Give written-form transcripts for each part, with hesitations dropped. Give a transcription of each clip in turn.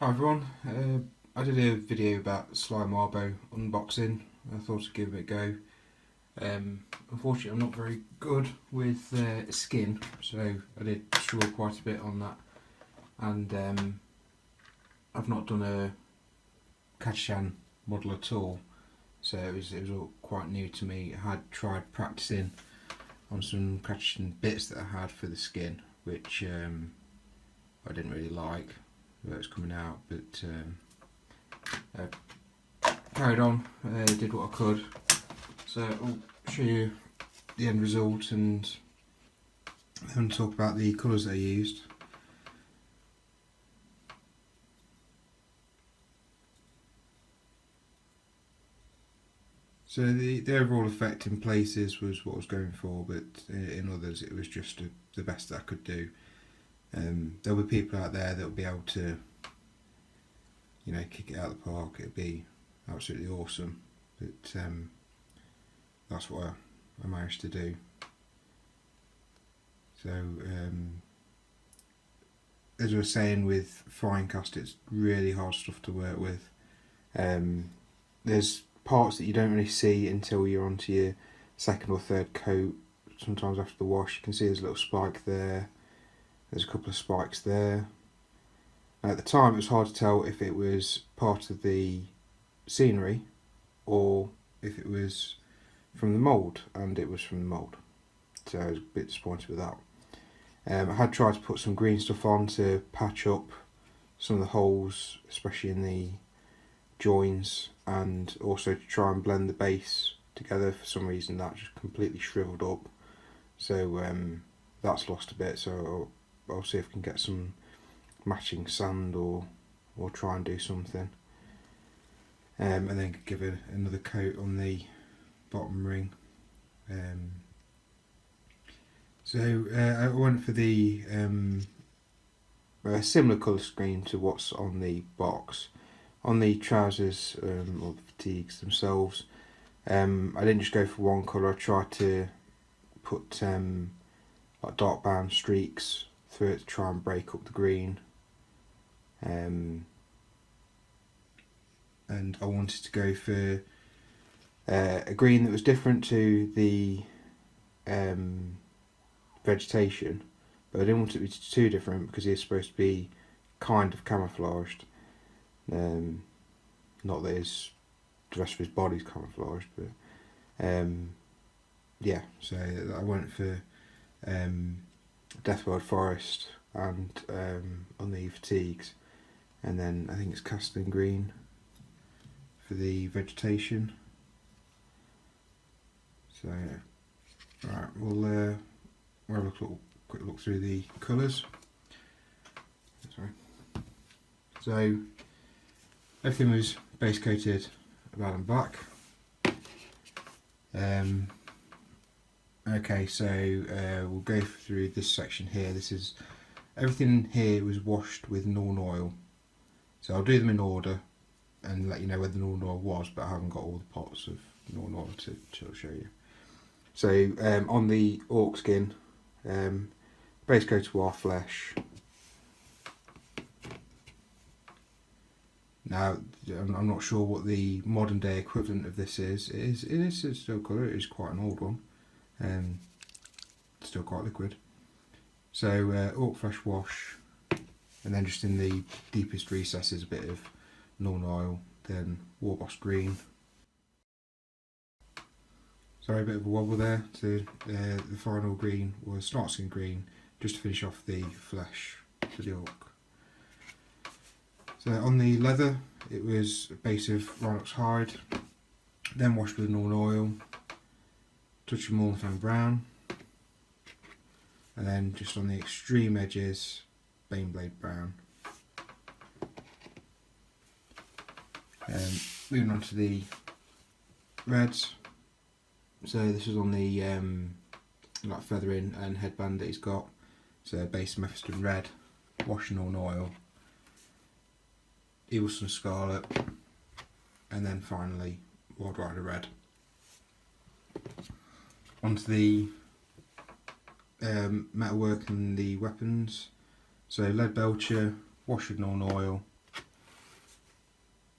Hi everyone, I did a video about Sly Marbo unboxing. I thought I'd give it a go. Unfortunately I'm not very good with skin, so I did struggle quite a bit on that, and I've not done a Vegetation model at all, so it was all quite new to me. I had tried practicing on some Vegetation bits that I had for the skin, which I didn't really like where it was coming out, but I carried on, did what I could. So I'll show you the end result and then talk about the colours that I used. So the overall effect in places was what I was going for, but in others it was just the best that I could do. There'll be people out there that will be able to, you know, kick it out of the park. It'd be absolutely awesome, but that's what I managed to do. So as I was saying, with finecast, it's really hard stuff to work with. There's parts that you don't really see until you're onto your second or third coat. Sometimes after the wash you can see there's a little spike there, there's a couple of spikes there. At the time it was hard to tell if it was part of the scenery or if it was from the mould, and it was from the mould, so I was a bit disappointed with that. I had tried to put some green stuff on to patch up some of the holes, especially in the joins, and also to try and blend the base together. For some reason that just completely shriveled up, so that's lost a bit, so I'll see if I can get some matching sand or try and do something, and then give it another coat on the bottom ring. So I went for the similar colour scheme to what's on the box. On the trousers or the fatigues themselves, I didn't just go for one colour. I tried to put like dark brown streaks through it to try and break up the green, and I wanted to go for a green that was different to the Vegetation, but I didn't want it to be too different because it's supposed to be kind of camouflaged. Not that the rest of his body's camouflaged, but yeah, so I went for Deathworld Forest and on the fatigues, and then I think it's Casting Green for the Vegetation. So right, we'll have a quick look through the colours. Sorry. So everything was base coated about and back. Okay, so we'll go through this section here. This is everything here was washed with Norn oil. So I'll do them in order and let you know where the Norn oil was, but I haven't got all the pots of Norn oil to show you. So on the orc skin, base coat of our flesh. Now I'm not sure what the modern day equivalent of this is. It is still colour. It is quite an old one, still quite liquid. So orc flesh wash, and then just in the deepest recesses a bit of Norn oil, then Warboss green. Sorry, a bit of a wobble there. So the final green was Startskin green, just to finish off the flesh for the orc. So on the leather, it was a base of Rhinox hide, then washed with Norn oil, touch of Mornfang brown, and then just on the extreme edges, Baneblade brown. Moving on to the reds. So this is on the like feathering and headband that he's got. So base Mephiston red, wash Norn oil, Evilson scarlet, and then finally Wild Rider red. Onto the metalwork and the weapons. So lead belcher, wash with Norn oil,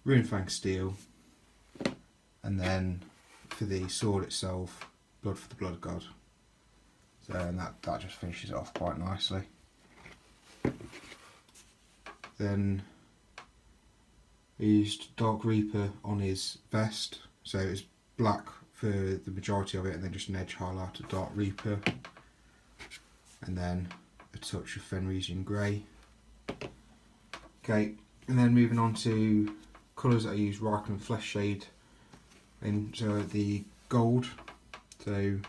Rune Fang Steel, and then for the sword itself, Blood for the Blood God. So and that just finishes it off quite nicely. Then I used Dark Reaper on his vest, so it's black for the majority of it, and then just an edge highlight of Dark Reaper, and then a touch of Fenrisian Grey. Okay, and then moving on to colours that I use, Reikland Flesh Shade, and so the gold, so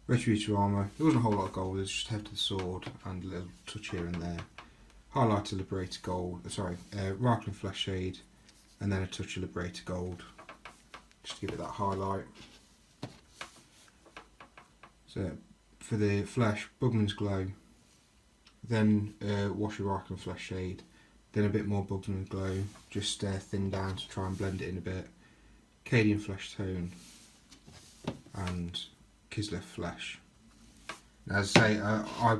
Retributor Armour, there wasn't a whole lot of gold, there's just head to the sword and a little touch here and there. Highlighter Liberator Gold, Reikland Flesh Shade, and then a touch of Liberator Gold, just to give it that highlight. So for the flesh, Bugman's Glow, then wash your Reikland Flesh Shade, then a bit more Bugman's Glow, just thin down to try and blend it in a bit, Cadian Flesh Tone, and Kislev Flesh. As I say, I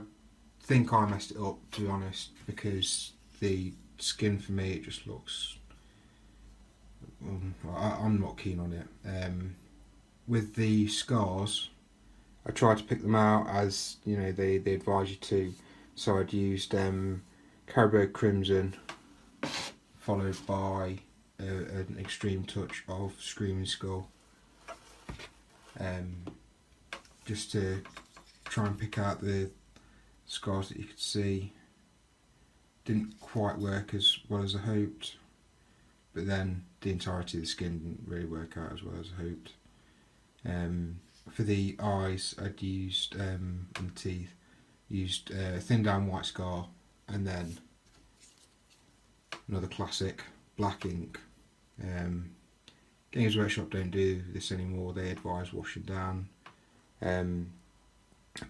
think I messed it up, to be honest, because the skin for me, it just looks, I'm not keen on it. With the scars, I tried to pick them out as, you know, they advise you to, so I'd used Caribou Crimson followed by an extreme touch of Screaming Skull, just to try and pick out the scars that you could see. Didn't quite work as well as I hoped, but then the entirety of the skin didn't really work out as well as I hoped. For the eyes, I'd used, and the teeth, used thin down white scar, and then another classic black ink. Games Workshop don't do this anymore, they advise washing down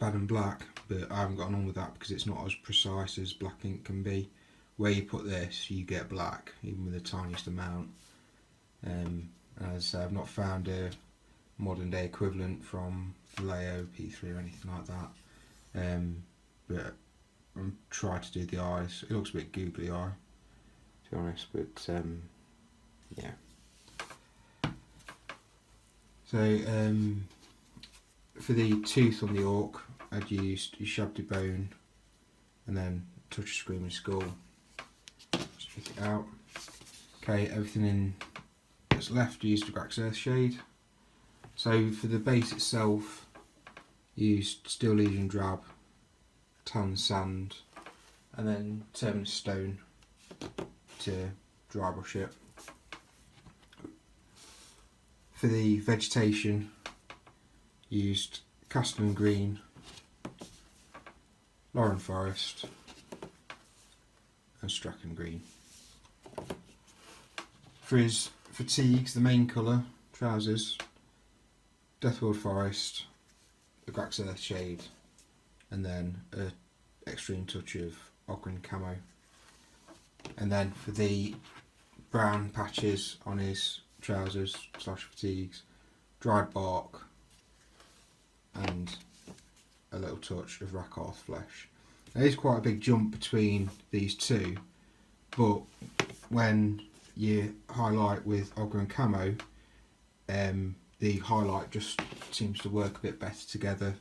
bad and black, but I haven't gotten on with that because it's not as precise as black ink can be. Where you put this, you get black, even with the tiniest amount. As I've not found a modern day equivalent from Vallejo, P3 or anything like that, but I'm trying to do the eyes. It looks a bit googly eye, to be honest, but yeah. So for the tooth on the orc, I'd used Shabdi Bone and then a touch of Screaming Skull. Just pick it out. Okay, everything in that's left, I used Grax Earth Shade. So for the base itself, used Steel Legion Drab, Tan Sand, and then Terminus Stone to dry brush it. For the vegetation, used Castellan Green, Lauren Forest, and Strachan Green. For his fatigues, the main colour, trousers, Deathworld Forest, the Grax Earth Shade, and then an extreme touch of Ogren Camo. And then for the brown patches on his trousers / fatigues, Dried Bark and a little touch of Rakarth Flesh. There is quite a big jump between these two, but when you highlight with Ogren Camo, the highlight just seems to work a bit better together.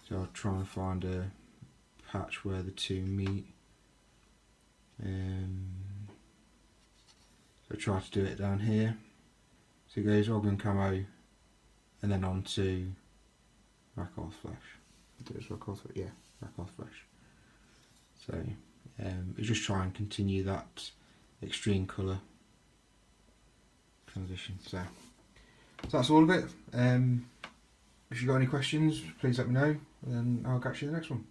So I'll try and find a patch where the two meet. So try to do it down here. So it goes Ogren Camo and then on to Rakarth Flesh. There's Rakarth, yeah, Rakarth Flesh. So we just try and continue that extreme colour transition. So that's all of it. If you've got any questions, please let me know, and then I'll catch you in the next one.